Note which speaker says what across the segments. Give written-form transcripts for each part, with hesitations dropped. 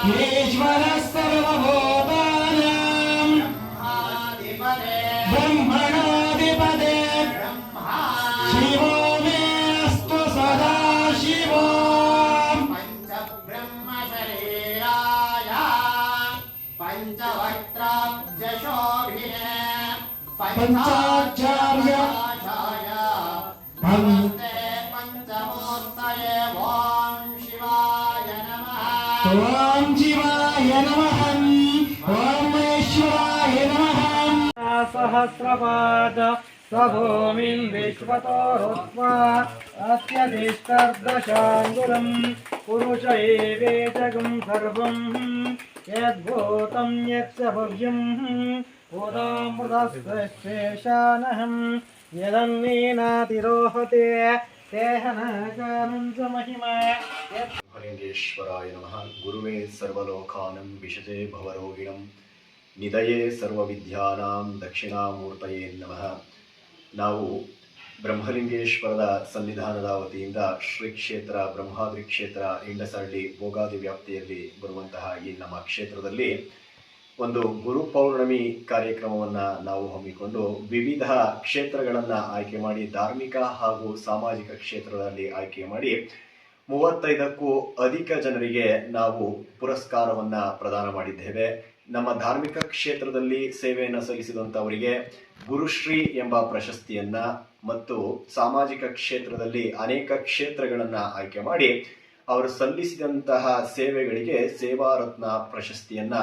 Speaker 1: ईश्वरः सर्वभूतानां ब्रह्मणाधिपते शिवो मे अस्तु सदा शिवो
Speaker 2: पञ्चब्रह्मशरीराय पञ्चवक्त्राब्जशोभिने
Speaker 1: पंचाचार्य
Speaker 2: नमस्ते पञ्चमूर्तये ॐ शिवाय नमः।
Speaker 1: ॐ शिवाय नमः। ॐ महेश्वराय नमः। सहस्रपाद स्वभूमिं विश्वतो रुत्वा अत्यधिष्ठर्दशाङ्गुलं पुरुष एवेदगं सर्वं यद्भूतं यच्च भव्यं भूतामृतस्यशेषानहं यदन्नेनातिरोहते तेहनकानं च महिमा
Speaker 3: ब्रह्मलिंगेश्वराय नमः। गुरुवे सर्वलोकानं विशजे भवरोगिणं निधये सर्वविद्यानां दक्षिणामूर्तये नमः। ನಾವು ಬ್ರಹ್ಮಲಿಂಗೇಶ್ವರದ ಸನ್ನಿಧಾನದ ವತಿಯಿಂದ ಶ್ರೀ ಕ್ಷೇತ್ರ ಬ್ರಹ್ಮಾದ್ರಿ ಕ್ಷೇತ್ರ ಇಂಡಸಹಳ್ಳಿ ಭೋಗಾದಿ ವ್ಯಾಪ್ತಿಯಲ್ಲಿ ಬರುವಂತಹ ಈ ನಮ್ಮ ಕ್ಷೇತ್ರದಲ್ಲಿ ಒಂದು ಗುರು ಪೌರ್ಣಮಿ ಕಾರ್ಯಕ್ರಮವನ್ನು ನಾವು ಹಮ್ಮಿಕೊಂಡು ವಿವಿಧ ಕ್ಷೇತ್ರಗಳನ್ನು ಆಯ್ಕೆ ಮಾಡಿ ಧಾರ್ಮಿಕ ಹಾಗೂ ಸಾಮಾಜಿಕ ಕ್ಷೇತ್ರದಲ್ಲಿ ಆಯ್ಕೆ ಮಾಡಿ 35ಕ್ಕೂ ಅಧಿಕ ಜನರಿಗೆ ನಾವು ಪುರಸ್ಕಾರವನ್ನು ಪ್ರದಾನ ಮಾಡಿದ್ದೇವೆ. ನಮ್ಮ ಧಾರ್ಮಿಕ ಕ್ಷೇತ್ರದಲ್ಲಿ ಸೇವೆಯನ್ನು ಸಲ್ಲಿಸಿದಂಥವರಿಗೆ ಗುರುಶ್ರೀ ಎಂಬ ಪ್ರಶಸ್ತಿಯನ್ನ ಮತ್ತು ಸಾಮಾಜಿಕ ಕ್ಷೇತ್ರದಲ್ಲಿ ಅನೇಕ ಕ್ಷೇತ್ರಗಳನ್ನು ಆಯ್ಕೆ ಮಾಡಿ ಅವರು ಸಲ್ಲಿಸಿದಂತಹ ಸೇವೆಗಳಿಗೆ ಸೇವಾ ರತ್ನ ಪ್ರಶಸ್ತಿಯನ್ನ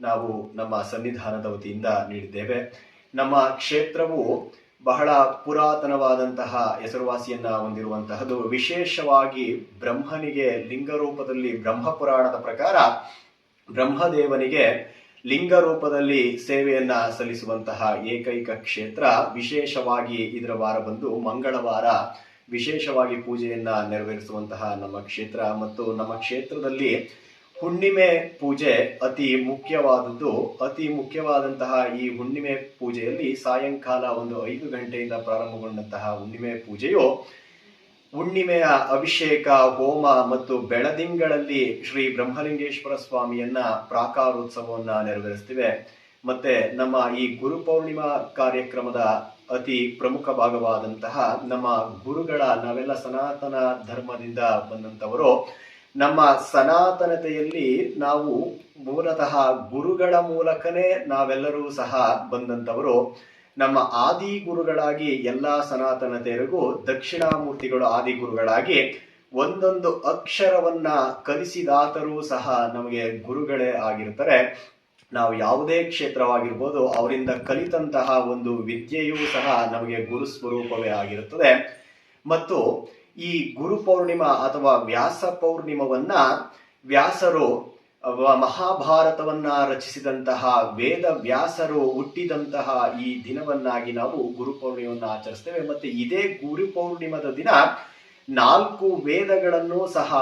Speaker 3: ನಾವು ನಮ್ಮ ಸನ್ನಿಧಾನದ ವತಿಯಿಂದ ನೀಡಿದ್ದೇವೆ. ನಮ್ಮ ಕ್ಷೇತ್ರವು ಬಹಳ ಪುರಾತನವಾದಂತಹ ಹೆಸರುವಾಸಿಯನ್ನ ಹೊಂದಿರುವಂತಹದ್ದು. ವಿಶೇಷವಾಗಿ ಬ್ರಹ್ಮನಿಗೆ ಲಿಂಗರೂಪದಲ್ಲಿ ಬ್ರಹ್ಮಪುರಾಣದ ಪ್ರಕಾರ ಬ್ರಹ್ಮದೇವನಿಗೆ ಲಿಂಗ ರೂಪದಲ್ಲಿ ಸೇವೆಯನ್ನ ಸಲ್ಲಿಸುವಂತಹ ಏಕೈಕ ಕ್ಷೇತ್ರ. ವಿಶೇಷವಾಗಿ ಇದರ ವಾರ ಬಂದು ಮಂಗಳವಾರ ವಿಶೇಷವಾಗಿ ಪೂಜೆಯನ್ನ ನೆರವೇರಿಸುವಂತಹ ನಮ್ಮ ಕ್ಷೇತ್ರ. ಮತ್ತು ನಮ್ಮ ಕ್ಷೇತ್ರದಲ್ಲಿ ಹುಣ್ಣಿಮೆ ಪೂಜೆ ಅತಿ ಮುಖ್ಯವಾದದ್ದು. ಅತಿ ಮುಖ್ಯವಾದಂತಹ ಈ ಹುಣ್ಣಿಮೆ ಪೂಜೆಯಲ್ಲಿ ಸಾಯಂಕಾಲ ಒಂದು 5 ಗಂಟೆಯಿಂದ ಪ್ರಾರಂಭಗೊಂಡಂತಹ ಹುಣ್ಣಿಮೆ ಪೂಜೆಯು ಹುಣ್ಣಿಮೆಯ ಅಭಿಷೇಕ ಹೋಮ ಮತ್ತು ಬೆಳದಿಂಗಳಲ್ಲಿ ಶ್ರೀ ಬ್ರಹ್ಮಲಿಂಗೇಶ್ವರ ಸ್ವಾಮಿಯನ್ನ ಪ್ರಾಕಾರೋತ್ಸವವನ್ನ ನೆರವೇರಿಸ್ತಿವೆ. ಮತ್ತೆ ನಮ್ಮ ಈ ಗುರು ಪೌರ್ಣಿಮಾ ಕಾರ್ಯಕ್ರಮದ ಅತಿ ಪ್ರಮುಖ ಭಾಗವಾದಂತಹ ನಮ್ಮ ಗುರುಗಳ, ನಾವೆಲ್ಲ ಸನಾತನ ಧರ್ಮದಿಂದ ಬಂದಂತವರು, ನಮ್ಮ ಸನಾತನತೆಯಲ್ಲಿ ನಾವು ಮೂಲತಃ ಗುರುಗಳ ಮೂಲಕನೇ ನಾವೆಲ್ಲರೂ ಸಹ ಬಂದಂತವರು. ನಮ್ಮ ಆದಿ ಗುರುಗಳಾಗಿ ಎಲ್ಲಾ ಸನಾತನತೆಯರಿಗೂ ದಕ್ಷಿಣಾಮೂರ್ತಿಗಳು ಆದಿ ಗುರುಗಳಾಗಿ ಒಂದೊಂದು ಅಕ್ಷರವನ್ನ ಕಲಿಸಿದಾತರೂ ಸಹ ನಮಗೆ ಗುರುಗಳೇ ಆಗಿರ್ತಾರೆ. ನಾವು ಯಾವುದೇ ಕ್ಷೇತ್ರವಾಗಿರ್ಬೋದು, ಅವರಿಂದ ಕಲಿತಂತಹ ಒಂದು ವಿದ್ಯೆಯೂ ಸಹ ನಮಗೆ ಗುರು ಸ್ವರೂಪವೇ ಆಗಿರುತ್ತದೆ. ಮತ್ತು ಈ ಗುರು ಪೌರ್ಣಿಮಾ ಅಥವಾ ವ್ಯಾಸ ಪೌರ್ಣಿಮವನ್ನ ವ್ಯಾಸರು ಮಹಾಭಾರತವನ್ನ ರಚಿಸಿದಂತಹ ವೇದ ವ್ಯಾಸರು ಹುಟ್ಟಿದಂತಹ ಈ ದಿನವನ್ನಾಗಿ ನಾವು ಗುರು ಪೌರ್ಣಿಮೆಯನ್ನು ಆಚರಿಸ್ತೇವೆ. ಮತ್ತೆ ಇದೇ ಗುರು ಪೌರ್ಣಿಮದ ದಿನ 4 ವೇದಗಳನ್ನು ಸಹ